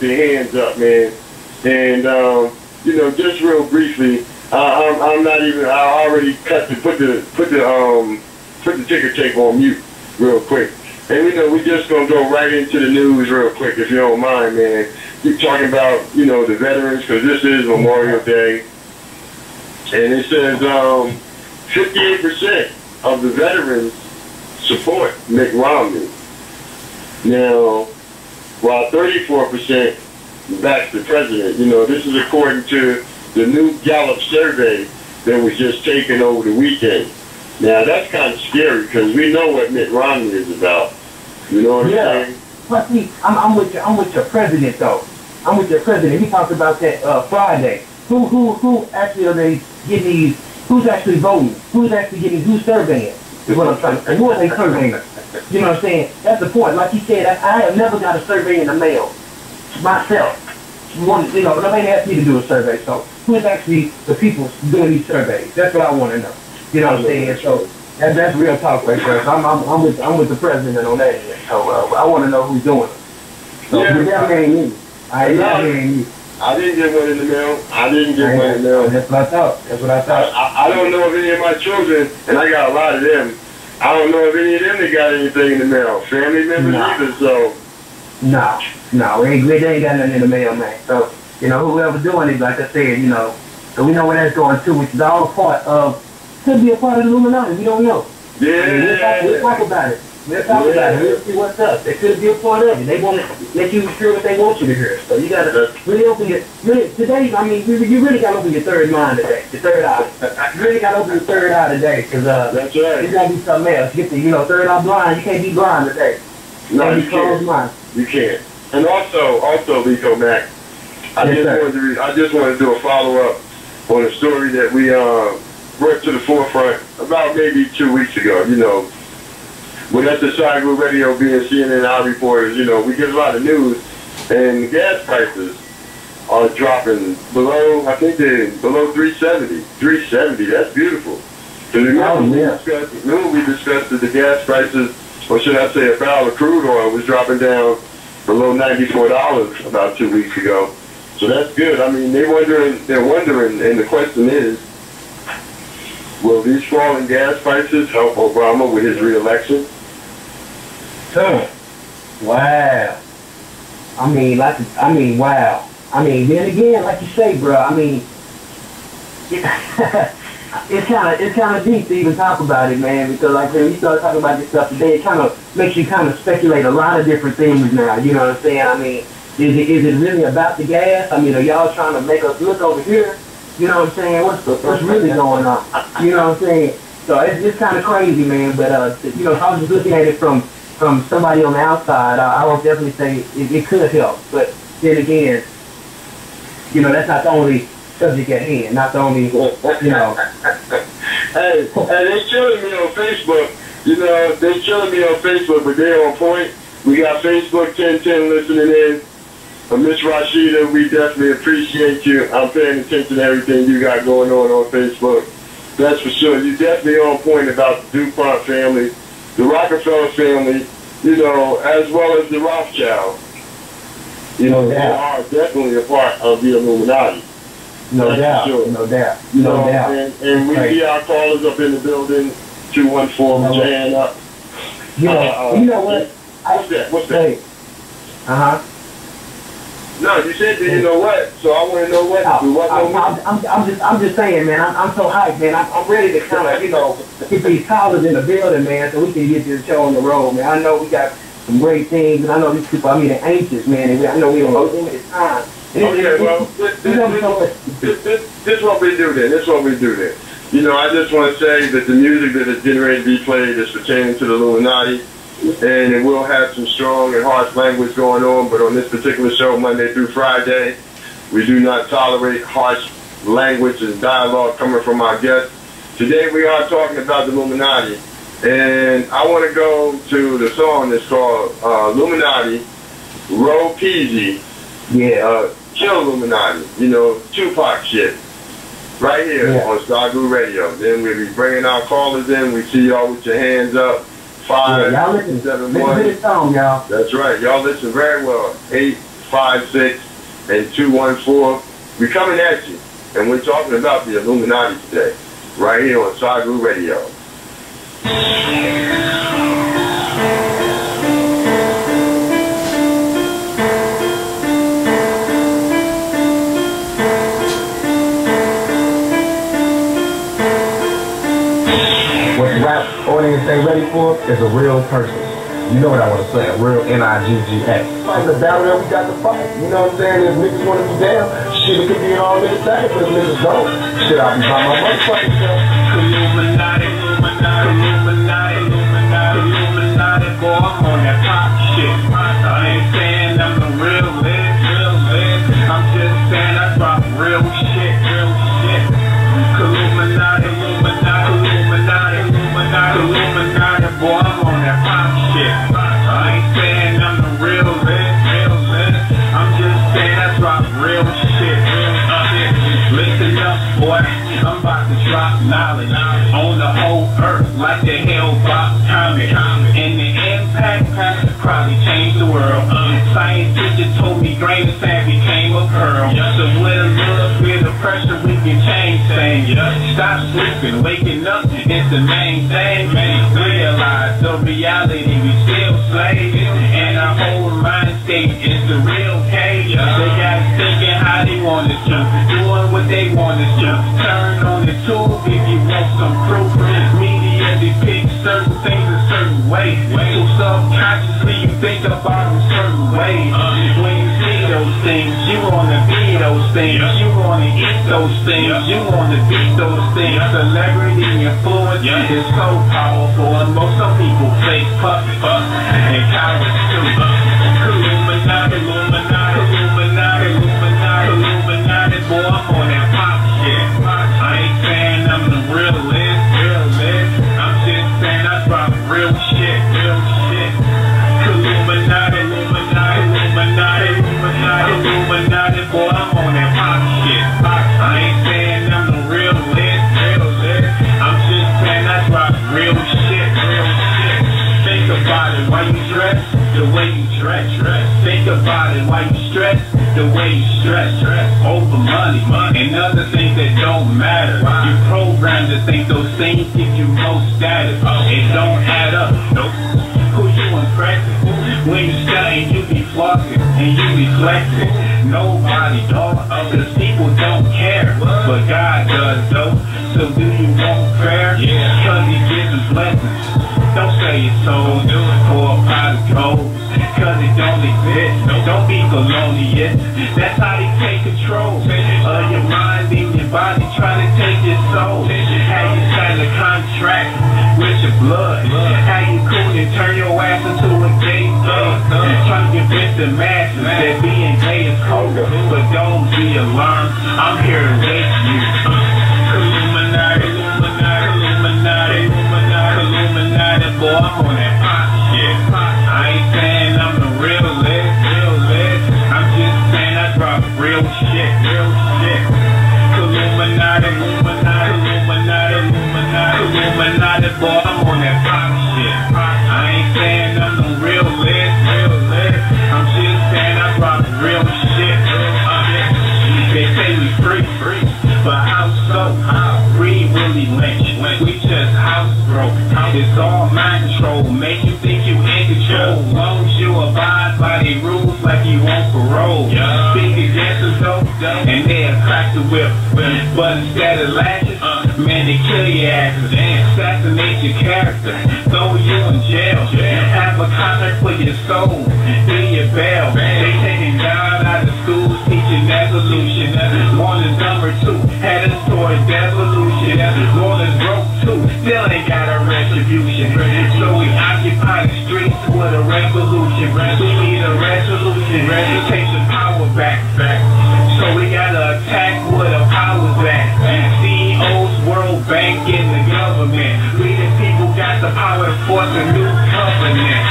with their hands up, man. And you know, just real briefly, I'm not even. I already put the ticker tape on mute real quick. And you know, we just gonna go right into the news real quick, if you don't mind, man. Keep talking about, you know, the veterans, because this is Memorial Day, and it says 58% of the veterans support Mitt Romney. Now, while 34% backs the president. You know, this is according to the new Gallup survey that was just taken over the weekend. Now, that's kind of scary because we know what Mitt Romney is about. You know what I'm saying? But see, I'm with your president though. I'm with your president. He talked about that Friday. Who actually are they getting these? Who's actually voting? Who's actually getting? Who's surveying? Is what I'm trying to say. Who are they surveying? You know what I'm saying? That's the point. Like he said, I have never got a survey in the mail myself. You know, nobody asked me to do a survey. So who is actually the people doing these surveys? That's what I want to know. You know what I'm saying? So that's real talk right there. So I'm with the president on that. So I want to know who's doing it. So yeah, that ain't me. I didn't get one in the mail. I didn't get one in the mail. That's what I thought. That's what I thought. I don't know if any of my children, and I got a lot of them, I don't know if any of them that got anything in the mail. Family members either, so. No, they ain't got nothing in the mail, man. So, you know, whoever doing it, like I said, you know, so we know where that's going to, which is all a part of, could be a part of the Illuminati. We don't know. Yeah. I mean, we'll talk about it. We'll talk about it. We'll see what's up. They could be a part of it. They want to let you hear what they want you to hear. So you got to really open your, today, I mean, you really got to open your third mind today, your third eye. You really got to open your third eye today, because that's right. It's got to be something else. You get the, you know, third eye blind. You can't be blind today. No, you can't. You can't. And also, Rico Mac, I just wanted to do a follow-up on a story that we brought to the forefront about maybe 2 weeks ago. You know, when at the Cyber Radio being CNN our reporters, you know, we get a lot of news, and gas prices are dropping below, I think they're below 370. 370, that's beautiful. Because remember we discussed that the gas prices, or should I say a barrel of crude oil was dropping down below $94 about 2 weeks ago. So that's good. I mean, they're wondering, and the question is, will these falling gas prices help Obama with his re-election? Wow. Wow. I mean, then again, like you say, bro, I mean, it's kind of deep to even talk about it, man, because like when you start talking about this stuff today, it kind of makes you kind of speculate a lot of different things now. You know what I'm saying? I mean, is it really about the gas? I mean, are y'all trying to make us look over here? You know what I'm saying? What's really going on? You know what I'm saying? So it's kind of crazy, man. But you know, if I was just looking at it from somebody on the outside, I would definitely say it could help. But then again, you know, that's not the only subject at hand, not the only, you know. Hey, they killing me on Facebook. You know, they killing me on Facebook, but they're on point. We got Facebook 1010 listening in. Miss Rashida, we definitely appreciate you. I'm paying attention to everything you got going on Facebook. That's for sure. You're definitely on point about the DuPont family, the Rockefeller family, you know, as well as the Rothschild. You know, they are definitely a part of the Illuminati. No doubt. And we see our callers up in the building, 214, with your hand up. You know what? What's that? Uh-huh. No, you said that you know what, so I want to know what. I'm just saying, man. I'm so hyped, man. I'm ready to kind of, you know, get these callers in the building, man, so we can get this show on the road, man. I know we got some great things, and I know these people. I mean, they're anxious, man. And I know we don't have limited time. Okay, well, this is what we do then. This is what we do then. You know, I just want to say that the music that is getting ready to be played is pertaining to the Illuminati, and it will have some strong and harsh language going on, but on this particular show, Monday through Friday, we do not tolerate harsh language and dialogue coming from our guests. Today we are talking about the Illuminati, and I want to go to the song that's called Illuminati, Roe Peasy, Kill Illuminati, you know, Tupac shit, right here on Stargoo Radio. Then we'll be bringing our callers in. We see y'all with your hands up. 5, y'all listen. 7, listen 1. to this song, y'all. That's right. Y'all listen very well. 8, 888-456 and 214. We're coming at you, and we're talking about the Illuminati today, right here on Sagu Radio. What the rap audience ain't ready for is a real person. You know what I want to say, a real N-I-G-G-A. Fight the battle that we got to fight. You know what I'm saying? If niggas want to be down, shit, it could be all niggas thing, but if niggas don't, shit, I'll be by my motherfucking self. Illuminati, Illuminati, Illuminati, Illuminati, Illuminati, boy, I'm on that pop shit. I ain't saying I'm the real list, real list. I'm just saying I drop real shit, real shit. Illuminati, Illuminati, Illuminati, Illuminati, Illuminati, boy, I'm on that pop shit. I ain't saying I'm the real list, real list. I'm just saying I drop real shit, real shit. Listen up, boy, I'm about to drop knowledge on the whole earth like the hell Bob Comic. And the impact probably changed the world. Science teacher told me grain of sand became a pearl. So with a little bit of pressure we can change things. Stop sleeping, waking up is the main thing. Realize the reality we still slaves, and our whole mind state is the real cage. They got us thinking how they want us to, doing what they want us to. Turn on the tube if you want some proof. Media depicts certain things a certain way, so subconsciously you think about them certain ways. When you see those things, you wanna be those things, you wanna eat those things, you wanna beat those things. Celebrity influence is so powerful, and most of people fake puppets and cowards too. Illuminati, Illuminati, Illuminati, Illuminati, Illuminati, boy, I'm on that pop shit. I ain't saying I'm the real list, real list. I'm just saying I drop real shit, real shit. Illuminati, Illuminati, Illuminati, Illuminati, Illuminati, boy, I'm on that pop shit. I ain't saying I'm the real list, real list. I'm just saying I drop real shit, real shit. Think about it while you dress, the way you dress. Think about it while you stress, the way you stress. Over money and other things that don't matter. You programmed to think those things give you most status. It don't add up. Nope. Who you impressing? When you studying, you be flossing and you be flexing. Nobody, dog, because people don't care, but God does though. So do you want prayer? Cause he gives us blessings. Don't sell your soul for a pot of gold, cause it don't exist. Don't be colonial. That's how they take control of your mind and your body, trying to take your soul. How you sign a contract with your blood. How you cool and turn your ass into a gay thug. Trying to convince the masses that being gay is cold. But don't be alarmed, I'm here to wake you. Illuminati, Illuminati, Illuminati, Illuminati, Illuminati, boy, I'm on that pop shit. I ain't saying I'm the real list, real list. I'm just saying I drop real shit, real shit. Illuminati, Illuminati, Illuminati, Illuminati, Illuminati, boy, I'm on that pop shit. I ain't saying I'm the real list, real list. I'm just saying I drop real shit, real shit. They say we free, but how so? Free Willie Lynch, we just house broke. It's all mind control, make you think you in control. Long as you abide by the rules like you on parole. Speak against us though, and they'll crack the whip. But instead of lashing, man, they kill your asses, assassinate your character, throw you in jail, have a contract for your soul, hear your bell. They taking God out of schools, teaching evolution. One is number two, headed toward devolution. One is broke too, still ain't got a retribution. So we occupy the streets with a revolution. We need a resolution to take the power back. So we gotta attack where the power's at. CEOs, World Bank, and the government. We the people got the power to force a new covenant.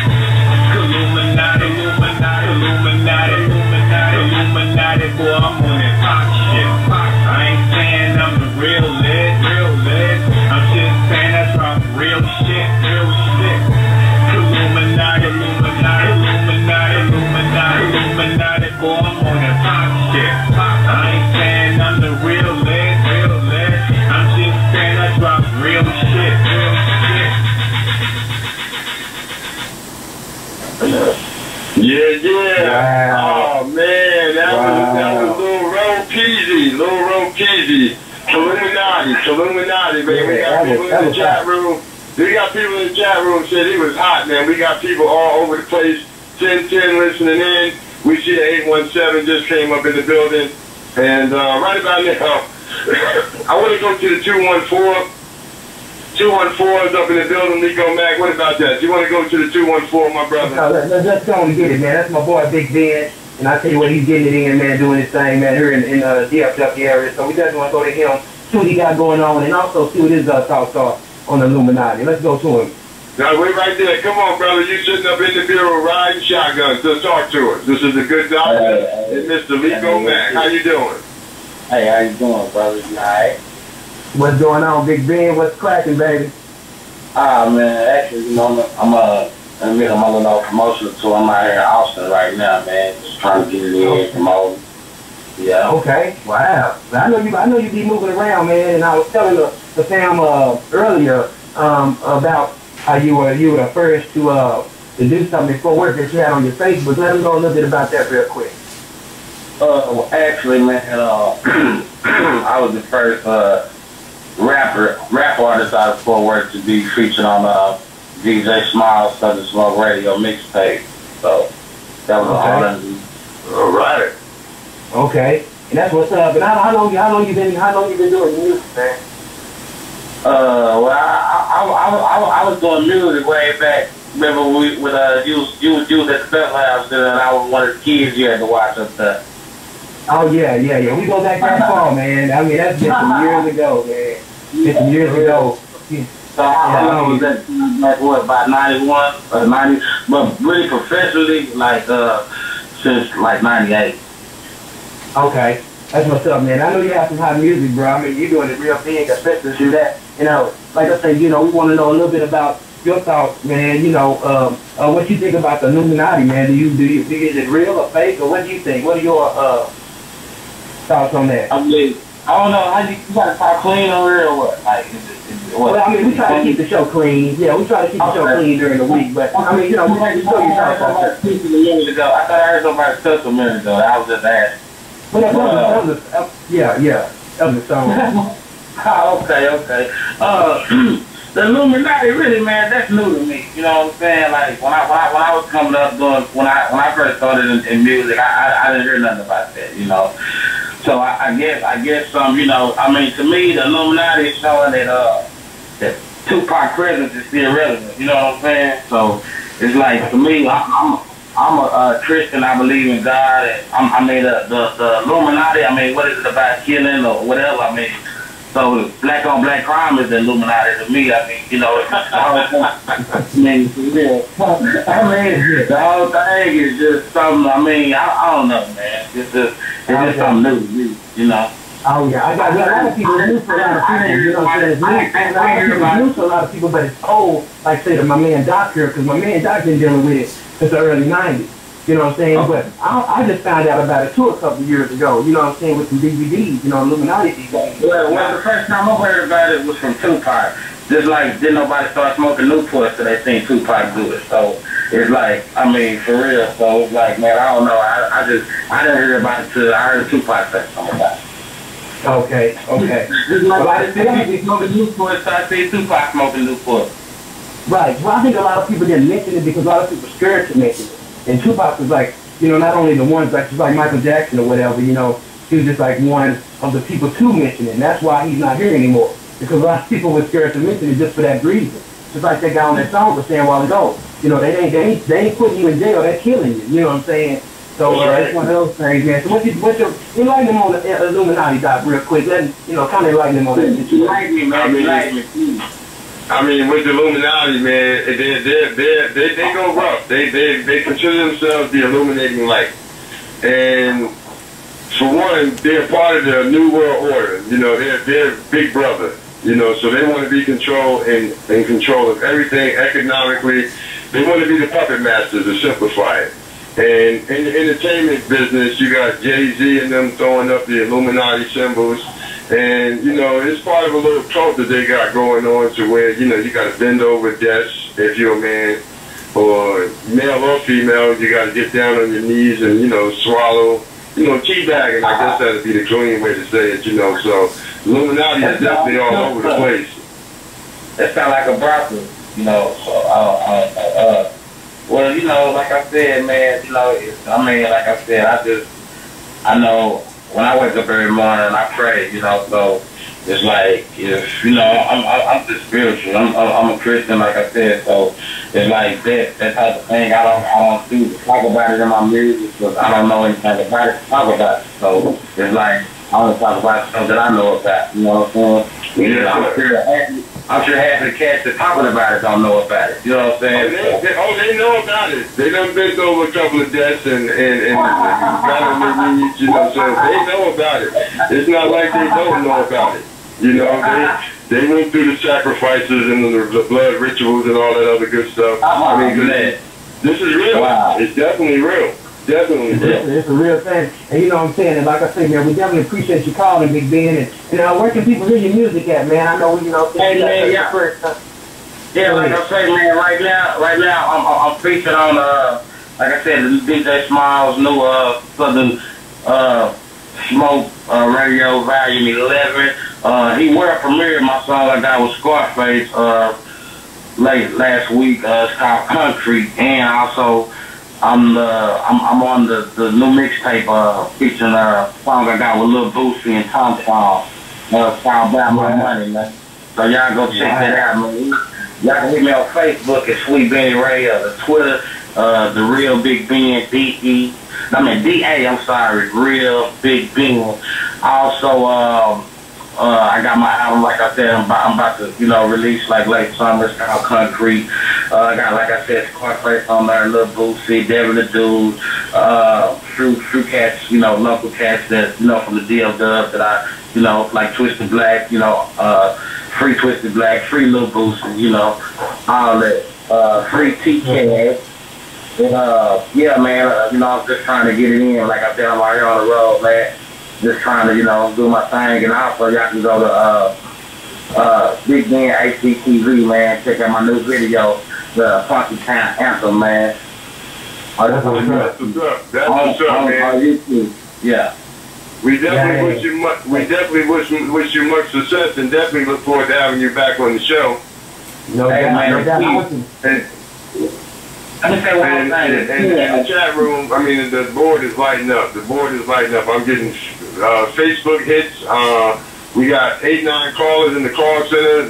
Illuminati, Illuminati, Illuminati, Illuminati, Illuminati, boy, I'm on that pop shit. I ain't saying I'm the real list, real list. I'm just saying I drop real shit, real shit. Illuminati, Illuminati, Illuminati, Illuminati, Illuminati, boy, Yeah. Wow. Oh man, that was Lil Ro Peasy. Lil Ro Peasy. Illuminati, man. We got people in the chat room. We got people in the chat room said he was hot, man. We got people all over the place. 1010 listening in. We see 817 just came up in the building. And right about now, I want to go to the 214. 214 is up in the building. Nico Mac, what about that? Do you want to go to the 214, my brother? Let's go and get it, man. That's my boy, Big Ben. And I tell you what, he's getting it in, man, doing his thing, man, here in DFW area. So we just want to go to him, see what he got going on, and also see what his thoughts are on the Illuminati. Let's go to him. Now, wait right there. Come on, brother. You sitting up in the bureau riding shotguns. Just talk to us. This is the good doctor and Mr. Nico Mac. How you doing? Hey, how you doing, brother? You all right? What's going on, Big Ben? What's cracking, baby? Man, actually, you know, I'm in the middle of my little promotional tour. I'm out here in Austin right now, man. Just trying to get it in, promoting. Yeah. Okay. Wow. I know you be moving around, man. And I was telling the fam earlier about how you were the first to do something before work that you had on your Facebook. Let them know a little bit about that real quick. Well, actually, man, I was the first rap artist out of Fort Worth to be featured on DJ Smiles Southern Smoke Radio mixtape. So that was all right. Okay, and that's what's up. And how long you been doing music, man? Well, I was doing music way back. Remember you was at the Fest House, and I was one of the kids you had to watch up there. Oh yeah. We go back that far, man. I mean, that's been some years ago, man. Just some years ago. So how long was that? Like what, about 91 or 90? But really professionally, like since like 98. Okay, that's what's up, man. I know you have some hot music, bro. I mean, you're doing it real big, especially through that. You know, like I say, we want to know a little bit about your thoughts, man. You know, what you think about the Illuminati, man. Do you is it real or fake, or what do you think? What are your thoughts on that? I mean, I don't know. How you got to talk clean over here or what? Like, what? Well, I mean, we try to keep the show clean. Yeah, we try to keep the show clean during the week, but I mean, you know, we had to show you something. I thought I heard somebody tell a minute ago. I was just asking. But that was that was a song. Okay. The Illuminati, really, man, that's new to me. You know what I'm saying? Like when I was coming up when I first started in music, I didn't hear nothing about that. You know, so I guess you know, I mean, to me, the Illuminati is showing that Tupac presence is still relevant. You know what I'm saying? So it's like, to me, I'm a Christian. I believe in God. And I mean, the Illuminati. I mean, what is it about killing or whatever? I mean, so black on black crime is the Illuminati to me. I mean, you know, the whole thing is just something. I mean, I don't know, man. It's just something new to me, you know. Oh yeah, I got a lot of people new for a lot of people. You know what I'm saying? It's new to a lot of people, but it's old. Like say to my man Doc here, because my man Doc been dealing with it since the early '90s. You know what I'm saying? But I just found out about it too a couple of years ago. You know what I'm saying? With some DVDs, you know, Illuminati DVDs. Well, the first time I heard about it was from Tupac. Just like didn't nobody start smoking Newport so they seen Tupac do it. So it's like, I mean, for real. So it's like, man, I don't know. I didn't hear about it till I heard Tupac say something about it. Okay. Well, I didn't see people smoking Newport, so I see Tupac smoking Newport. Right. Well, I think a lot of people didn't mention it because a lot of people were scared to mention it. And Tupac was like, you know, not only the ones like just like Michael Jackson or whatever, you know, he was just like one of the people to mention it. And that's why he's not here anymore. Because a lot of people were scared to mention it just for that reason. Just like that guy on that song was saying a while ago. You know, they ain't putting you in jail, they're killing you. You know what I'm saying? So it's one of those things, man. So what's your enlighten them on the Illuminati, Doc, real quick? Let him, you know, kind of enlighten them on that situation. Enlighten me, man. Enlighten me, please. I mean, with the Illuminati, man, they go rough. They consider themselves the illuminating light. And for one, they're part of the New World Order. You know, they're big brother. You know, so they want to be in control of everything economically. They want to be the puppet masters to simplify it. And in the entertainment business, you got Jay-Z and them throwing up the Illuminati symbols. And, you know, it's part of a little cult that they got going on to where, you know, you got to bend over desks if you're a man. or male or female, you got to get down on your knees and, swallow, teabagging. I guess that'd be the clean way to say it, So Illuminati is definitely all over the place. That sound like a brothel, well, like I said, man, like I said, I know when I wake up every morning, I pray, so it's like, if, I'm just spiritual. I'm a Christian, like I said, so it's like that type of thing. I don't talk about it in my music because I don't know anything about it to talk about it. So it's like, I only talk about stuff that I know about, you know what I'm saying? Yeah, I'm sure half of the cats that talking about it don't know about it. You know what I'm saying? They know about it. They done been over a couple of deaths and got on their knees, so they know about it. It's not like they don't know about it. They went through the sacrifices and the blood rituals and all that other good stuff. I mean, this is real. Wow. It's definitely real. Definitely real. It's a real thing. And you know what I'm saying? And like I say, man, we definitely appreciate you calling, Big Ben. And where can people hear your music at, man? I know, Hey, man, yeah, like I say, man, right now, I'm featured on, like I said, the DJ Smiles' new Southern Smoke Radio Volume 11. He premiered my song I got with Scarface late last week. It's called Concrete, and also I'm on the new mixtape featuring a song I got with Lil Boosie and Tom Tom. It's called About My Money, man. So y'all go check that out, man. Y'all can hit me on Facebook at Sweet Benny Ray, the Twitter, the Real Big Ben, D.A., I'm sorry, Real Big Ben. Also, I got my album, like I said, I'm about to, release like late summer. It's called Concrete. I got, like I said, Scarface on there, Lil Boosie, Devin the Dude, true cats, local cats that, from the DL Dub that I, like Twisted Black, free Twisted Black, free Lil Boosie, all that, free T-Cats. And, yeah, man, I'm just trying to get it in. Like I said, I'm out here on the road, man. Just trying to, do my thing. And also, y'all can go to Big Ben HDTV, man. Check out my new video, the Funky Town Anthem, man. That's what's up, man. On YouTube, yeah. We definitely wish you much success, and definitely look forward to having you back on the show. No doubt. And in the chat room, the board is lighting up. I'm getting Facebook hits. We got 8-9 callers in the call center.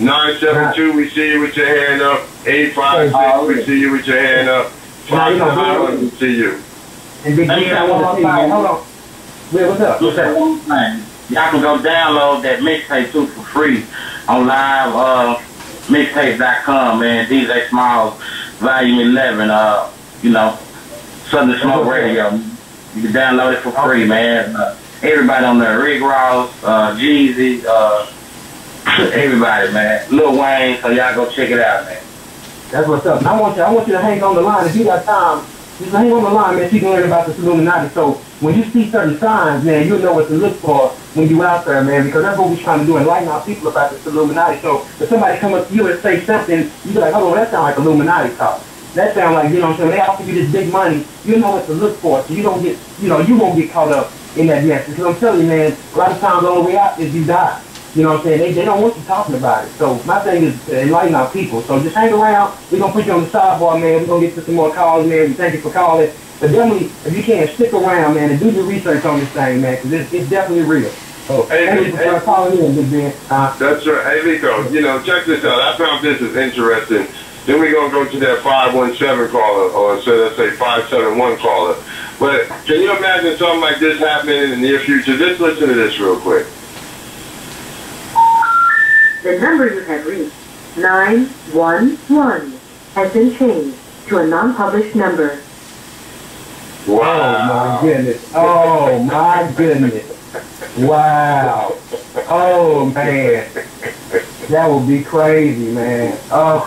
972, we see you with your hand up. 856, we see you with your hand up. 571, we see you. And Big Ben, hold on. What's up? Y'all can go download that mixtape too for free on livemixtape.com, man. DJ Smiles, Volume 11. Southern Smoke Radio. You can download it for free, man. Everybody on there, Rick Ross, Jeezy, everybody, man. Lil Wayne. So y'all go check it out, man. That's what's up. And I want you to hang on the line if you got time. Just hang on the line, man, so you can learn about this Illuminati. So when you see certain signs, man, you'll know what to look for when you out there, man, because that's what we're trying to do, enlighten our people about this Illuminati. So if somebody come up to you and say something, you be like, hold on, that sounds like Illuminati talk. That sounds like, what I'm saying, they offer you this big money, you know what to look for, so you don't get, you won't get caught up in that mess. Because I'm telling you, man, a lot of times the only way out is you die. You know what I'm saying? They don't want you talking about it. So my thing is to enlighten our people. So just hang around. We're going to put you on the sidebar, man. We're going to get to some more calls, man. We thank you for calling. But definitely, if you can, stick around, man, and do your research on this thing, man, because it's definitely real. So thank you for calling in, Big Ben. That's right. Hey, Rico, check this out. I found this is interesting. Then we're going to go to that 517 caller, or let's say 571 caller. But can you imagine something like this happening in the near future? Just listen to this real quick. The number you have reached, 911, has been changed to a non-published number. Wow. Oh, my goodness. Wow. Oh, man. That would be crazy, man. Oh,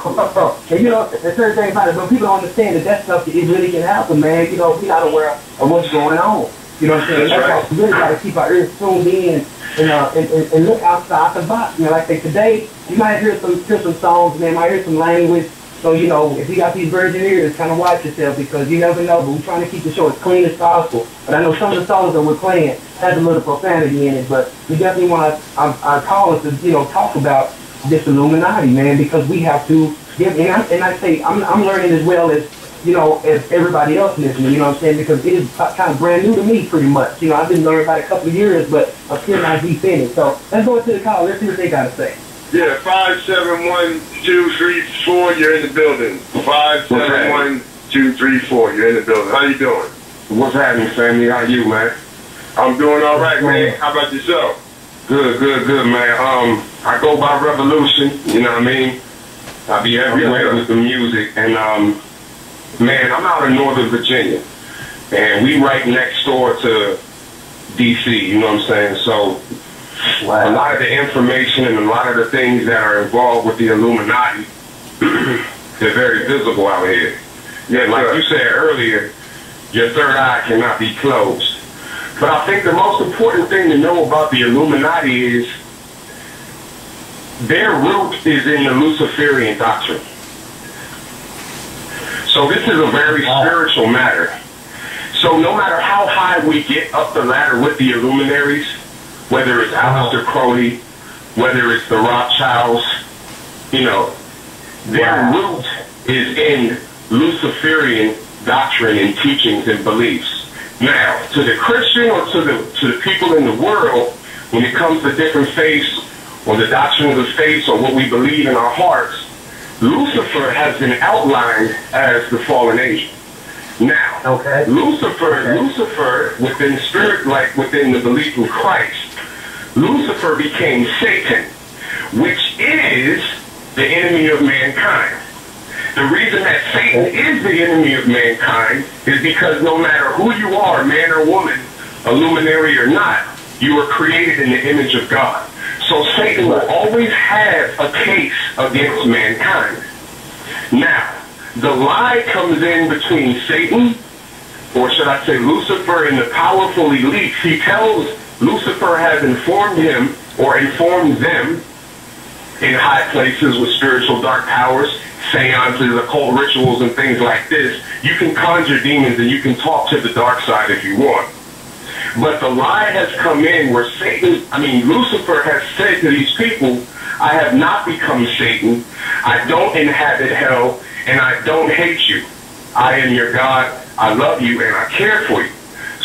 and the certain thing about it, but people don't understand that stuff, it really can happen, man. We're not aware of what's going on. You know what I'm saying? That's why we really got to keep our ears tuned in and look outside the box. Like I say, today, you might hear some songs, man, might hear some language, So, you know, if you got these virgin ears, kind of watch yourself because you never know. But we're trying to keep the show as clean as possible. But I know some of the songs that we're playing has a little profanity in it. But we definitely want our callers to, you know, talk about this Illuminati, man, because we have to give. And I say I'm learning as well as, you know, as everybody else listening. You know what I'm saying? Because it is kind of brand new to me, pretty much. You know, I've been learning about it a couple of years, but I'm still not deep in it. So let's go to the call. Let's see what they got to say. Yeah, 571-234. You're in the building. 571-234. You're in the building. How you doing? What's happening, Sammy? How you, man? I'm doing all right, man. How about yourself? Good, man. I go by Revolution, you know what I mean? I be everywhere with the music, and man, I'm out in Northern Virginia, and we right next door to D.C., you know what I'm saying? So a lot of the information and a lot of the things that are involved with the Illuminati, they're very visible out here. Yeah, like you said earlier, your third eye cannot be closed. But I think the most important thing to know about the Illuminati is their root is in the Luciferian doctrine. So this is a very spiritual matter. So no matter how high we get up the ladder with the Illuminaries, whether it's Aleister Crowley, whether it's the Rothschilds, you know, their root is in Luciferian doctrine and teachings and beliefs. Now, to the Christian or to the people in the world, when it comes to different faiths or the doctrine of the faith or what we believe in our hearts, Lucifer has been outlined as the fallen angel. Now, Lucifer, within spirit, like within the belief of Christ, Lucifer became Satan, which is the enemy of mankind. The reason that Satan is the enemy of mankind is because no matter who you are, man or woman, a luminary or not, you are created in the image of God. So Satan will always have a case against mankind. Now, the lie comes in between Satan, or should I say Lucifer, and the powerful elites. He tells Lucifer has informed him or informed them in high places with spiritual dark powers, seances, occult rituals, and things like this. You can conjure demons and you can talk to the dark side if you want. But the lie has come in where Lucifer has said to these people, I have not become Satan. I don't inhabit hell, and I don't hate you. I am your God. I love you, and I care for you.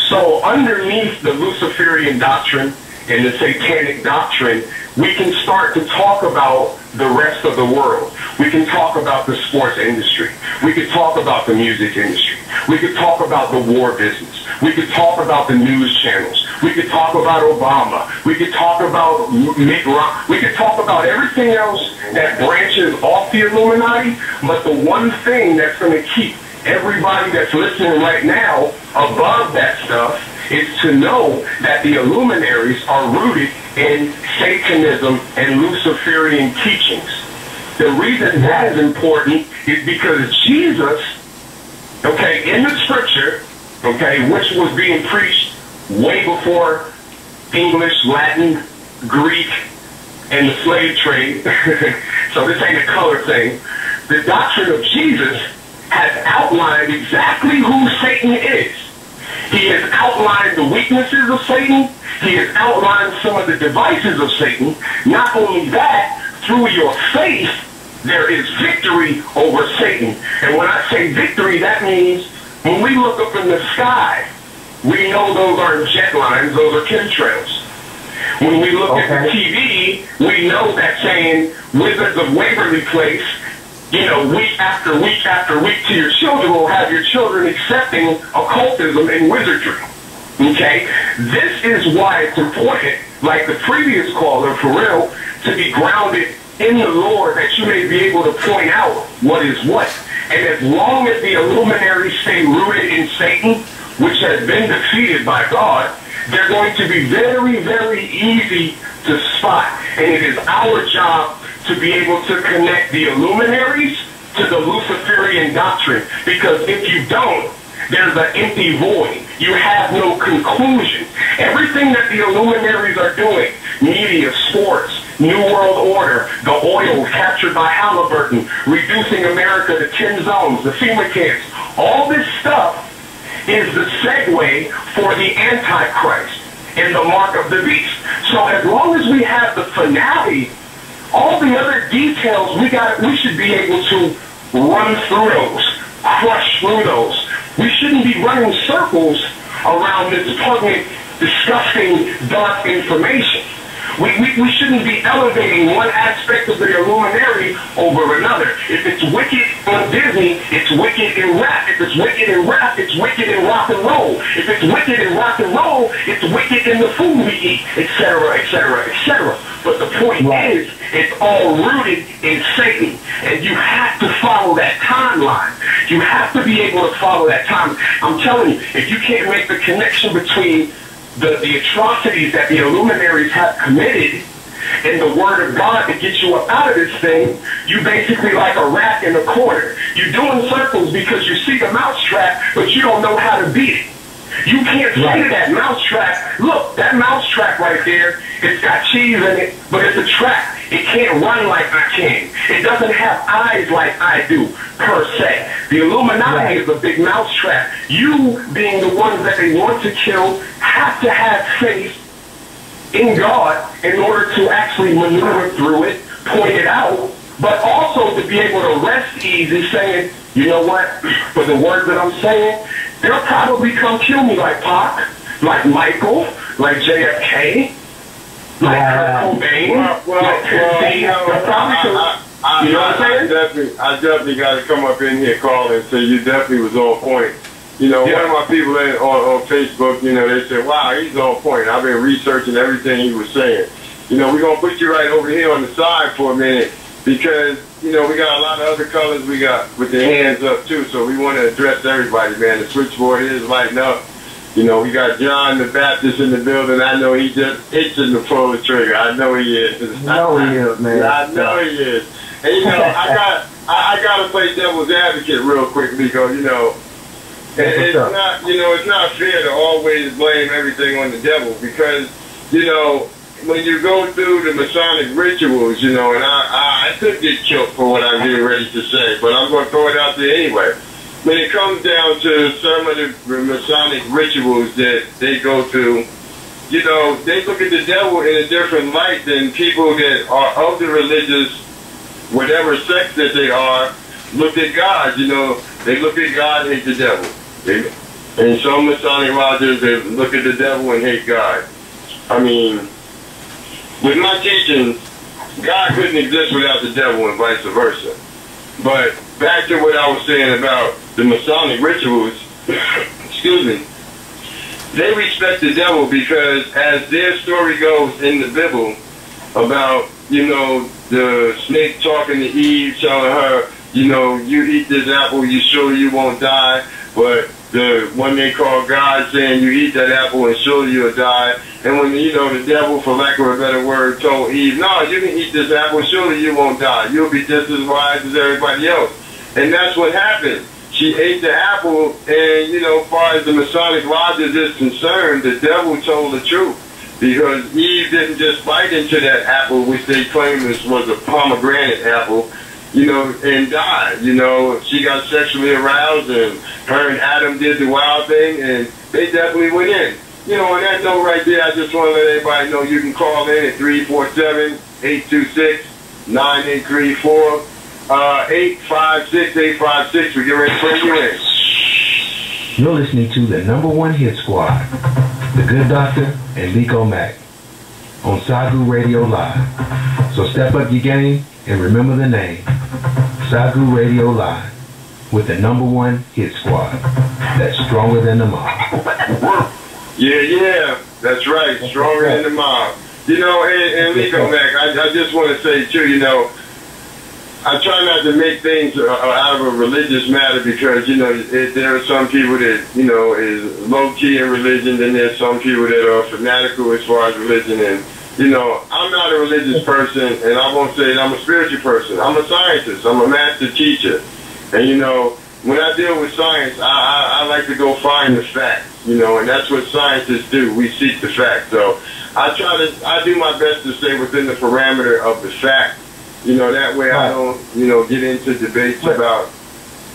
So underneath the Luciferian doctrine and the satanic doctrine, we can start to talk about the rest of the world. We can talk about the sports industry. We could talk about the music industry. We could talk about the war business. We could talk about the news channels. We could talk about Obama. We could talk about Mitt Romney. We could talk about everything else that branches off the Illuminati, but the one thing that's going to keep everybody that's listening right now above that stuff is to know that the Illuminaries are rooted in Satanism and Luciferian teachings. The reason that is important is because Jesus, in the scripture, which was being preached way before English, Latin, Greek, and the slave trade, so this ain't a color thing, the doctrine of Jesus has outlined exactly who Satan is. He has outlined the weaknesses of Satan. He has outlined some of the devices of Satan. Not only that, through your faith, there is victory over Satan. And when I say victory, that means when we look up in the sky, we know those aren't jet lines, those are chemtrails. When we look at the TV, we know that saying Wizards of Waverly Place, week after week after week to your children will have your children accepting occultism and wizardry. Okay? This is why it's important, like the previous caller, for real, to be grounded in the Lord that you may be able to point out what is what. And as long as the Illuminaries stay rooted in Satan, which has been defeated by God, they're going to be very, very easy to spot. And it is our job to be able to connect the Illuminaries to the Luciferian doctrine. Because if you don't, there's an empty void. You have no conclusion. Everything that the Illuminaries are doing media, sports, New World Order, the oil captured by Halliburton, reducing America to 10 zones, the FEMA camps. All this stuff is the segue for the Antichrist and the mark of the beast. So as long as we have the finale, all the other details we should be able to run through those, crush through those. We shouldn't be running circles around this pungent, disgusting, dark information. We shouldn't be elevating one aspect of the Illuminati over another. If it's wicked on Disney, it's wicked in rap. If it's wicked in rap, it's wicked in rock and roll. If it's wicked in rock and roll, it's wicked in the food we eat, etc., etc., etc. But the point is, it's all rooted in Satan. And you have to follow that timeline. You have to be able to follow that time. I'm telling you, if you can't make the connection between the atrocities that the Illuminaries have committed and the word of God to get you up out of this thing, you basically like a rat in a corner. You're doing circles because you see the mousetrap, but you don't know how to beat it. You can't say to that mousetrap, look, that mousetrap right there, it's got cheese in it, but it's a trap. It can't run like I can. It doesn't have eyes like I do, per se. The Illuminati is a big mousetrap. You, being the ones that they want to kill, have to have faith in God in order to actually maneuver through it, point it out, but also to be able to rest easy saying, you know what, for the words that I'm saying, they'll probably come kill me like Pac, like Michael, like JFK, like Kurt Cobain, like Pepsi. They'll probably come, you know what I'm saying? I definitely got to come up in here, call and say you definitely was on point. You know, one of my people on Facebook, you know, they said, wow, he's on point. I've been researching everything he was saying. You know, we're going to put you right over here on the side for a minute because, you know, we got a lot of other colors we got with the hands up, too, so we want to address everybody, man. The switchboard is lighting up. You know, we got John the Baptist in the building. I know he just itching to pull the trigger. I know he is. I know he is, man. I know he is. And, you know, I got to play devil's advocate real quick because, you know, it's not, you know, it's not fair to always blame everything on the devil because, you know, when you go through the Masonic rituals, you know, and I could get killed for what I'm getting ready to say, but I'm going to throw it out there anyway. When it comes down to some of the Masonic rituals that they go through, you know, they look at the devil in a different light than people that are of the religious, whatever sect that they are, look at God. You know, they look at God and hate the devil. And some Masonic lodges, they look at the devil and hate God. I mean, with my teachings, God couldn't exist without the devil and vice versa. But back to what I was saying about the Masonic rituals, excuse me, they respect the devil because as their story goes in the Bible about, you know, the snake talking to Eve, telling her, you know, you eat this apple, you surely you won't die. But the one they call God saying you eat that apple and surely you'll die. And when, you know, the devil, for lack of a better word, told Eve, no, you can eat this apple, surely you won't die. You'll be just as wise as everybody else. And that's what happened. She ate the apple, and, you know, as far as the Masonic lodges is concerned, the devil told the truth. Because Eve didn't just bite into that apple, which they claimed was a pomegranate apple, you know, and died. You know, she got sexually aroused, and her and Adam did the wild thing, and they definitely went in. You know, on that note right there, I just want to let everybody know you can call in at 347-826-9834, 856-856. We're getting ready to bring you in. You're listening to the #1 hit squad, The Good Doctor and Liko Mack, on Sagu Radio Live. So step up your game and remember the name, Sagu Radio Live, with the #1 hit squad that's stronger than the mob. Yeah, that's right. Stronger than the mob. You know, and Liko Mack, I just want to say, too, you know, I try not to make things out of a religious matter because, you know, there are some people that, you know, is low-key in religion, and there's some people that are fanatical as far as religion. And, you know, I'm not a religious person, and I won't say that I'm a spiritual person. I'm a scientist. I'm a master teacher. And, you know, when I deal with science, I like to go find the facts. you know, and that's what scientists do. We seek the fact. So I do my best to stay within the parameter of the fact, you know, that way I don't, you know, get into debates about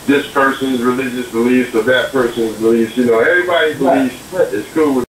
this person's religious beliefs or that person's beliefs. You know, everybody's beliefs is cool with